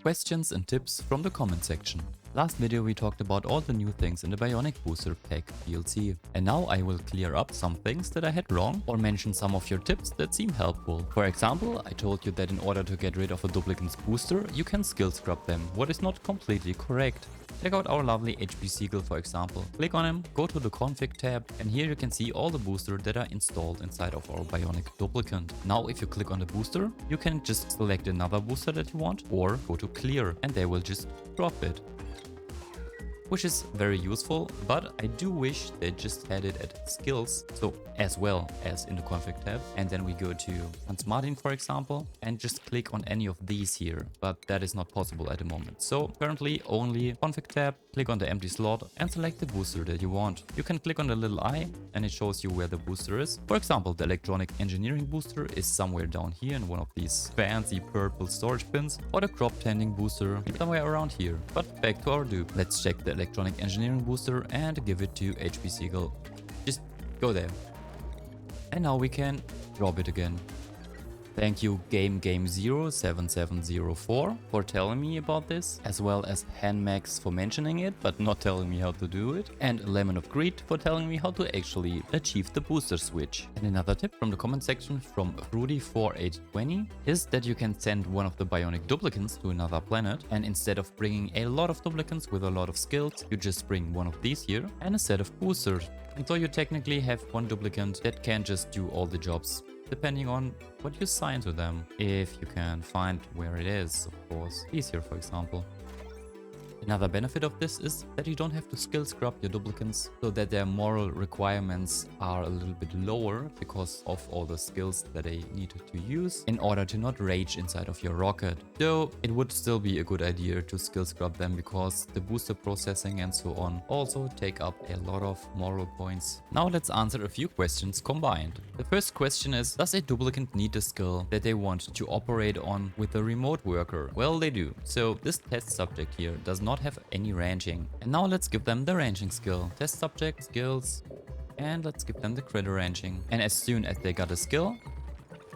Questions and tips from the comment section. Last video we talked about all the new things in the Bionic Booster Pack DLC, and now I will clear up some things that I had wrong or mention some of your tips that seem helpful. For example, I told you that in order to get rid of a duplicant's booster, you can skill scrub them, what is not completely correct. Check out our lovely HP Seagull for example. Click on him, go to the config tab, and here you can see all the boosters that are installed inside of our Bionic Duplicant. Now if you click on the booster, you can just select another booster that you want or go to clear and they will just drop it. Which is very useful, but I do wish they just had it at skills, so as well as in the config tab. And then we go to Hans Martin for example, and just click on any of these here, but that is not possible at the moment. So currently only config tab, click on the empty slot and select the booster that you want. You can click on the little eye and it shows you where the booster is. For example, the electronic engineering booster is somewhere down here in one of these fancy purple storage bins, or the crop tending booster somewhere around here. But back to our dupe. Let's check the electronic engineering booster and give it to HP Seagull. Just go there. And now we can drop it again. Thank you GameGame07704 for telling me about this, as well as HanMax for mentioning it but not telling me how to do it, and Lemon of Greed for telling me how to actually achieve the booster switch. And another tip from the comment section from Rudy4820 is that you can send one of the Bionic Duplicants to another planet, and instead of bringing a lot of Duplicants with a lot of skills, you just bring one of these here and a set of boosters. And so you technically have one Duplicant that can just do all the jobs, depending on what you assign to them, if you can find where it is, of course. Easier, for example. Another benefit of this is that you don't have to skill scrub your duplicants, so that their moral requirements are a little bit lower because of all the skills that they need to use in order to not rage inside of your rocket. Though it would still be a good idea to skill scrub them because the booster processing and so on also take up a lot of moral points. Now let's answer a few questions combined. The first question is, does a duplicant need a skill that they want to operate on with a remote worker? Well, they do. So this test subject here does not have any ranging. And now let's give them the ranging skill. Test subject, skills, and let's give them the critter ranging. And as soon as they got a skill,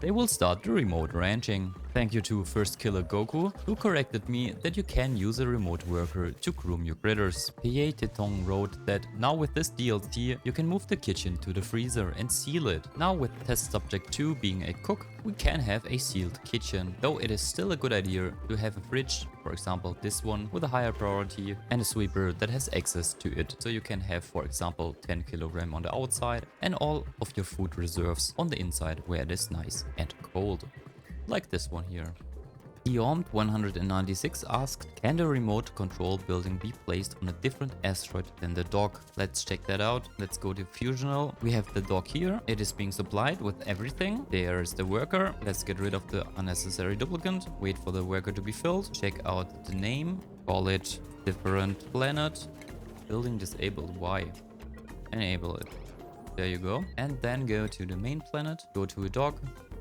they will start the remote ranging. Thank you to First Killer Goku, who corrected me that you can use a remote worker to groom your critters. P.A. Tetong wrote that now with this DLC, you can move the kitchen to the freezer and seal it. Now with test subject 2 being a cook, we can have a sealed kitchen. Though it is still a good idea to have a fridge, for example this one with a higher priority, and a sweeper that has access to it. So you can have, for example, 10 kg on the outside and all of your food reserves on the inside where it is nice and cold. Like this one here. Eormed196 asked, can the remote control building be placed on a different asteroid than the dock? Let's check that out. Let's go to Fusional. We have the dock here. It is being supplied with everything. There is the worker. Let's get rid of the unnecessary duplicant. Wait for the worker to be filled. Check out the name. Call it different planet. Building disabled. Why? Enable it. There you go. And then go to the main planet. Go to a dock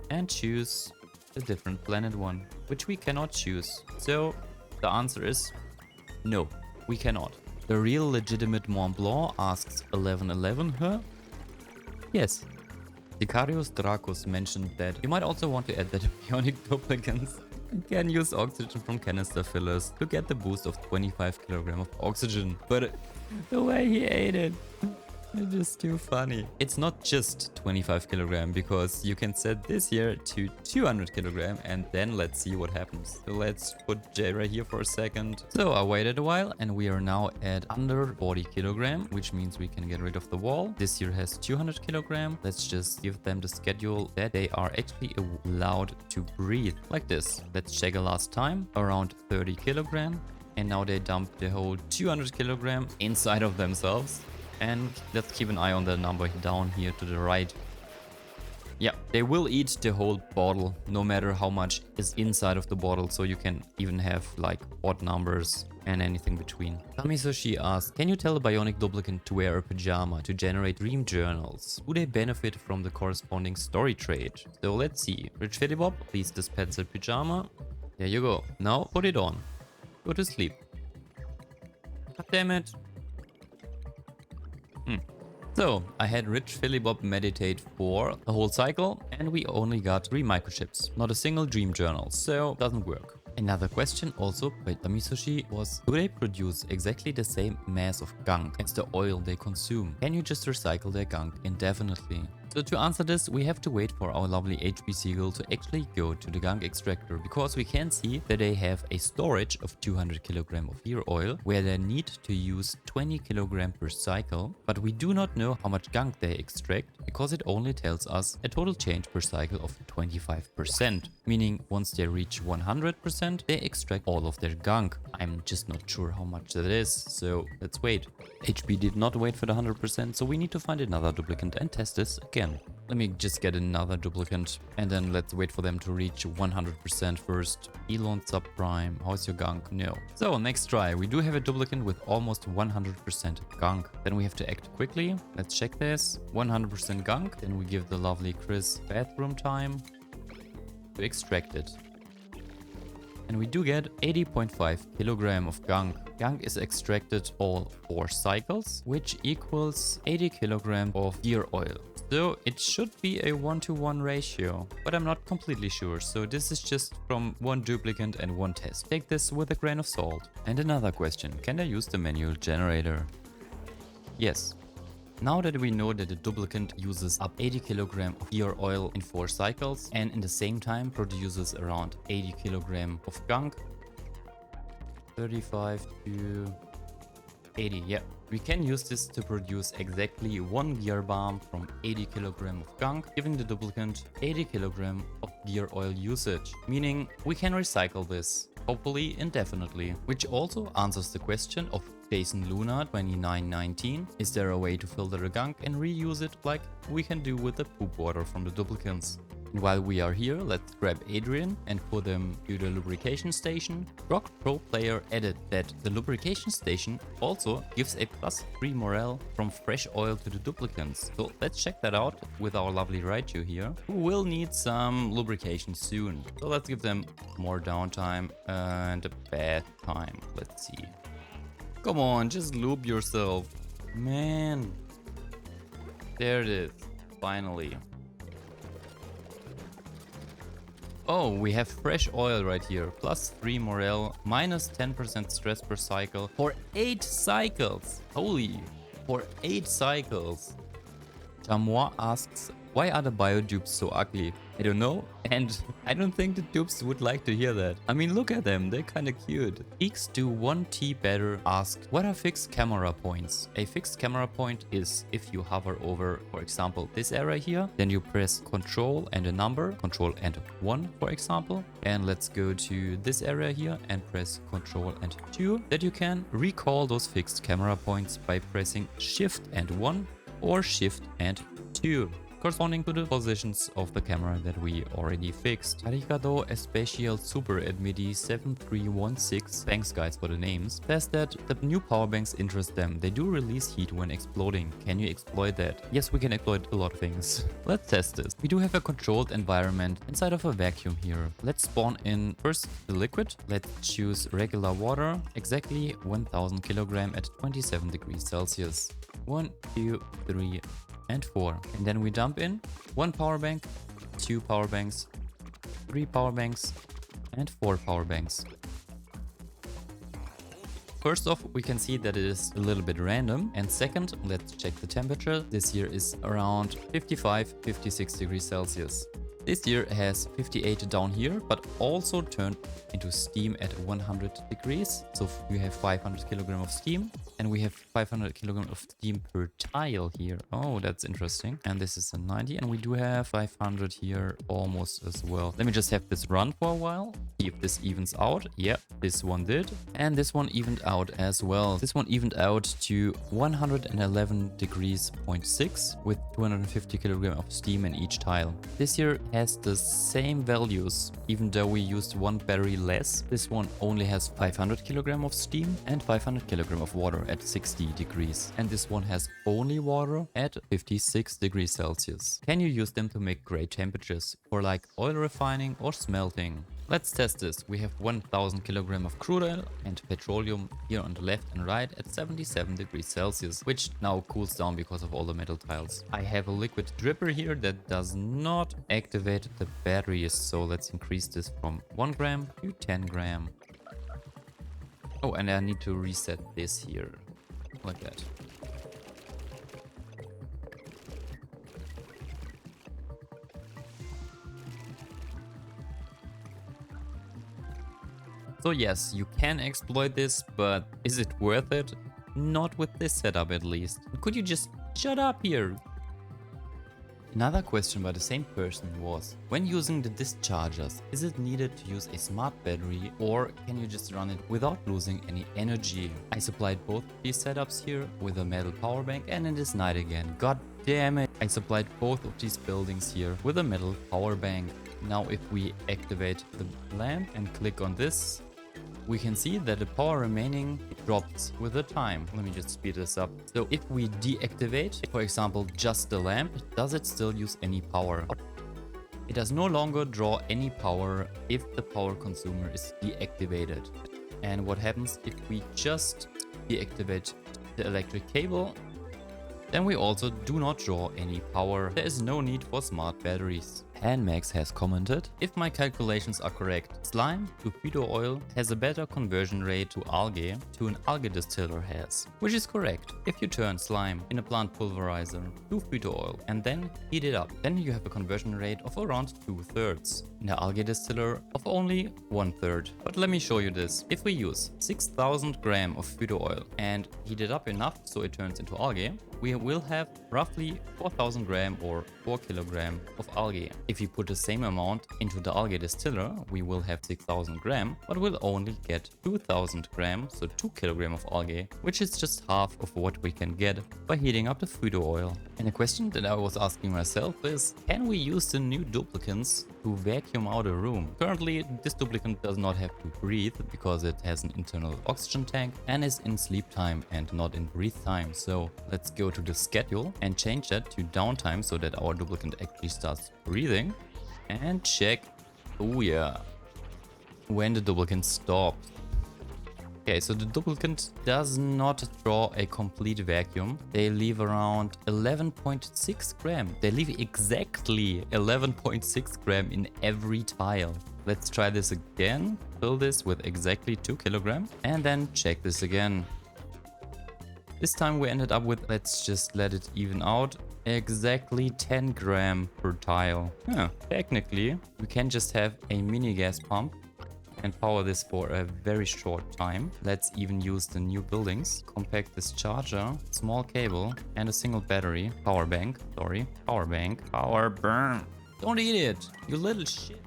and choose a different planet one, which we cannot choose. So the answer is no, we cannot. The real legitimate Mont Blanc asks 1111, huh? Yes. Sicarius Dracos mentioned that you might also want to add that Bionic Duplicants can use oxygen from canister fillers to get the boost of 25 kg of oxygen. But the way he ate it, it is too funny. It's not just 25 kg because you can set this here to 200 kg and then let's see what happens. So let's put J right here for a second. So I waited a while and we are now at under 40 kg, which means we can get rid of the wall. This here has 200 kg. Let's just give them the schedule that they are actually allowed to breathe like this. Let's check a last time, around 30 kg. And now they dump the whole 200 kg inside of themselves. And let's keep an eye on the number down here to the right. Yeah, they will eat the whole bottle, no matter how much is inside of the bottle. So you can even have like odd numbers and anything between. Kamisoshi asked, can you tell a Bionic Duplicant to wear a pajama to generate dream journals? Do they benefit from the corresponding story trait? So let's see. Rich Fittybob, please dispense a pajama. There you go. Now put it on. Go to sleep. God damn it. So I had Rich Phillybob meditate for a whole cycle and we only got 3 microchips, not a single dream journal, so doesn't work. Another question also by Tamisoshi was, do they produce exactly the same mass of gunk as the oil they consume? Can you just recycle their gunk indefinitely? So to answer this, we have to wait for our lovely HP Seagull to actually go to the gunk extractor, because we can see that they have a storage of 200 kg of gear oil where they need to use 20 kg per cycle, but we do not know how much gunk they extract because it only tells us a total change per cycle of 25%, meaning once they reach 100%, they extract all of their gunk. I'm just not sure how much that is, so let's wait. HP did not wait for the 100%, so we need to find another duplicant and test this again. Let me just get another duplicant and then let's wait for them to reach 100% first. Elon subprime, how's your gunk? No. So next try, we do have a duplicant with almost 100% gunk. Then we have to act quickly. Let's check this. 100% gunk. Then we give the lovely Chris bathroom time to extract it. And we do get 80.5 kg of gunk. Gunk is extracted all 4 cycles, which equals 80 kg of gear oil. So it should be a 1-to-1 ratio, but I'm not completely sure. So this is just from one duplicant and one test. Take this with a grain of salt. And another question, can I use the manual generator? Yes. Now that we know that the duplicant uses up 80 kg of gear oil in 4 cycles and in the same time produces around 80 kg of gunk, 35 to 80, yeah. We can use this to produce exactly 1 gear bomb from 80 kg of gunk, giving the duplicant 80 kg of gear oil usage, meaning we can recycle this, hopefully indefinitely, which also answers the question of Jason Luna 2919. Is there a way to filter the gunk and reuse it like we can do with the poop water from the duplicants? And while we are here, let's grab Adrian and put him to the lubrication station. Rock Pro Player added that the lubrication station also gives a +3 morale from fresh oil to the duplicants. So let's check that out with our lovely Raichu here, who will need some lubrication soon. So let's give them more downtime and a bath time. Let's see. Come on, just lube yourself. Man. There it is. Finally. Oh, we have fresh oil right here. +3 morale, -10% stress per cycle for 8 cycles. Holy, for 8 cycles. Chamois asks, why are the biodupes so ugly? I don't know, and I don't think the dupes would like to hear that. I mean, look at them, they're kinda cute. Geeks do 1T better asked, what are fixed camera points? A fixed camera point is if you hover over, for example, this area here, then you press Control and a number, Control and 1, for example. And let's go to this area here and press Control and 2, that you can recall those fixed camera points by pressing Shift and 1 or Shift and 2. Corresponding to the positions of the camera that we already fixed. Arigato Especial Super Admidi 7316, thanks guys for the names, says that the new powerbanks interest them. They do release heat when exploding. Can you exploit that? Yes, we can exploit a lot of things. Let's test this. We do have a controlled environment inside of a vacuum here. Let's spawn in first the liquid. Let's choose regular water, exactly 1000 kg at 27 degrees Celsius. 1, 2, 3, and 4. And then we dump in 1 power bank, 2 power banks, 3 power banks, and 4 power banks. First off, we can see that it is a little bit random. And second, let's check the temperature. This here is around 55-56 degrees Celsius. This here has 58 down here, but also turned into steam at 100 degrees. So you have 500 kg of steam, and we have 500 kg of steam per tile here. Oh, that's interesting. And this is a 90, and we do have 500 here almost as well. Let me just have this run for a while, see if this evens out. Yep, this one did. And this one evened out as well. This one evened out to 111 degrees 0.6 with 250 kg of steam in each tile. This here has the same values, even though we used 1 battery less. This one only has 500 kg of steam and 500 kg of water at 60 degrees. And this one has only water at 56 degrees Celsius. Can you use them to make great temperatures for like oil refining or smelting? Let's test this. We have 1000 kilogram of crude oil and petroleum here on the left and right at 77 degrees Celsius, which now cools down because of all the metal tiles. I have a liquid dripper here that does not activate the batteries, so let's increase this from 1 gram to 10 gram. Oh, and I need to reset this here, like that. So yes, you can exploit this, but is it worth it? Not with this setup at least. Could you just shut up here? Another question by the same person was, when using the dischargers, is it needed to use a smart battery or can you just run it without losing any energy? I supplied both these setups here with a metal power bank and it is night again. God damn it. I supplied both of these buildings here with a metal power bank. Now if we activate the lamp and click on this, we can see that the power remaining drops with the time. Let me just speed this up. So if we deactivate, for example, just the lamp, does it still use any power? It does no longer draw any power if the power consumer is deactivated. And what happens if we just deactivate the electric cable? Then we also do not draw any power. There is no need for smart batteries. Hanmax has commented, if my calculations are correct, slime to phyto oil has a better conversion rate to algae an algae distiller has. Which is correct. If you turn slime in a plant pulverizer to phyto oil and then heat it up, then you have a conversion rate of around 2/3. In the algae distiller of only 1/3. But let me show you this. If we use 6000 gram of phyto oil and heat it up enough so it turns into algae, we will have roughly 4000 gram or 4 kilogram of algae. If you put the same amount into the algae distiller, we will have 6000 gram, but we'll only get 2000 gram, so 2 kilogram of algae, which is just half of what we can get by heating up the phyto oil. And a question that I was asking myself is, can we use the new duplicants to vacuum out a room? Currently, this duplicant does not have to breathe because it has an internal oxygen tank and is in sleep time and not in breathe time. So let's go to the schedule and change that to downtime so that our duplicant actually starts breathing and check. Oh yeah, when the duplicant stops. Okay, so the duplicant does not draw a complete vacuum. They leave around 11.6 gram. They leave exactly 11.6 gram in every tile. Let's try this again. Fill this with exactly 2 kilogram and then check this again. This time we ended up with, let's just let it even out, exactly 10 gram per tile. Technically, we can just have a mini gas pump and power this for a very short time. Let's even use the new buildings. Compact discharger, small cable, and a single battery. Power bank. Power burn. Don't eat it, you little shit.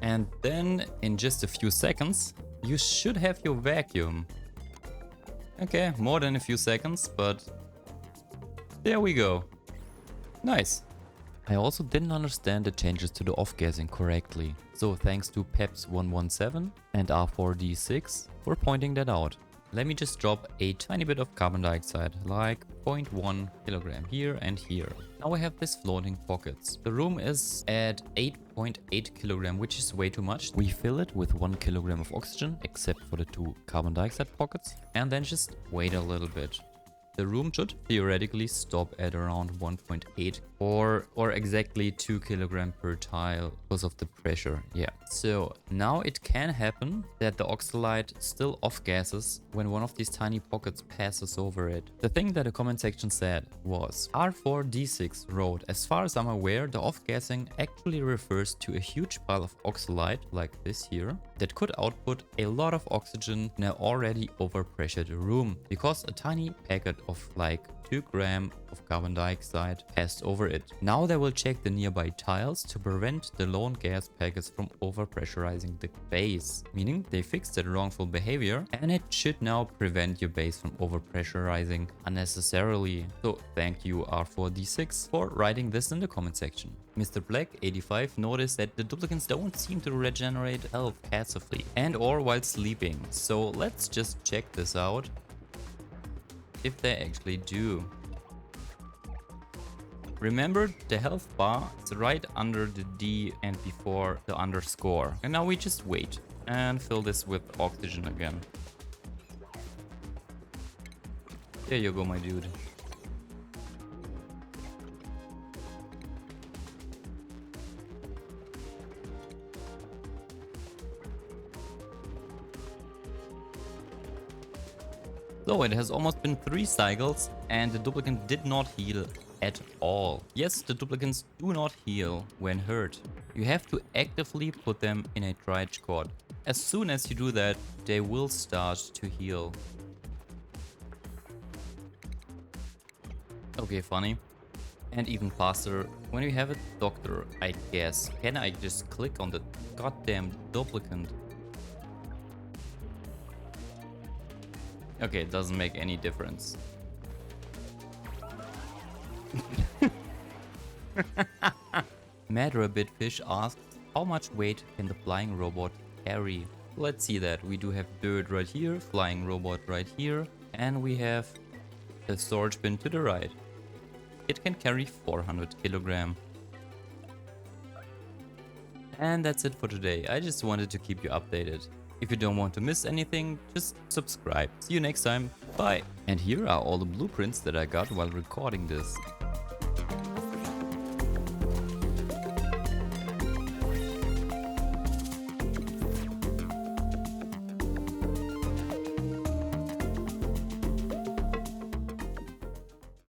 And then, in just a few seconds, you should have your vacuum. Okay, more than a few seconds, but there we go. Nice. I also didn't understand the changes to the off-gassing correctly, so thanks to Peps117 and R4D6 for pointing that out. Let me just drop a tiny bit of carbon dioxide, like 0.1 kilogram here and here. Now we have these floating pockets. The room is at 8.8 kilogram, which is way too much. We fill it with 1 kilogram of oxygen, except for the 2 carbon dioxide pockets, and then just wait a little bit. The room should theoretically stop at around 1.8 or exactly 2 kilogram per tile because of the pressure. Yeah. So now it can happen that the Oxylite still off gases when one of these tiny pockets passes over it. The thing that the comment section said was R4D6 wrote, as far as I'm aware, the off gassing actually refers to a huge pile of Oxylite like this here that could output a lot of oxygen in an already overpressured room because a tiny packet of like 2 gram of carbon dioxide passed over it. Now they will check the nearby tiles to prevent the lone gas packets from overpressurizing the base, meaning they fixed that wrongful behavior and it should now prevent your base from overpressurizing unnecessarily. So thank you R4D6 for writing this in the comment section. Mr. Black85 noticed that the duplicants don't seem to regenerate health passively and or while sleeping. So let's just check this out. If they actually do. Remember, the health bar is right under the D and before the underscore. And now we just wait and fill this with oxygen again. There you go, my dude. So it has almost been 3 cycles and the duplicant did not heal at all. Yes, the duplicants do not heal when hurt. You have to actively put them in a triage cord. As soon as you do that, they will start to heal. Okay, funny. And even faster, when you have a doctor, I guess. Can I just click on the goddamn duplicant? Okay, it doesn't make any difference. Mad Rabbit Fish asks, how much weight can the flying robot carry? Let's see that. We do have dirt right here, flying robot right here, and we have a storage bin to the right. It can carry 400 kilogram. And that's it for today. I just wanted to keep you updated. If you don't want to miss anything, just subscribe. See you next time. Bye. And here are all the blueprints that I got while recording this.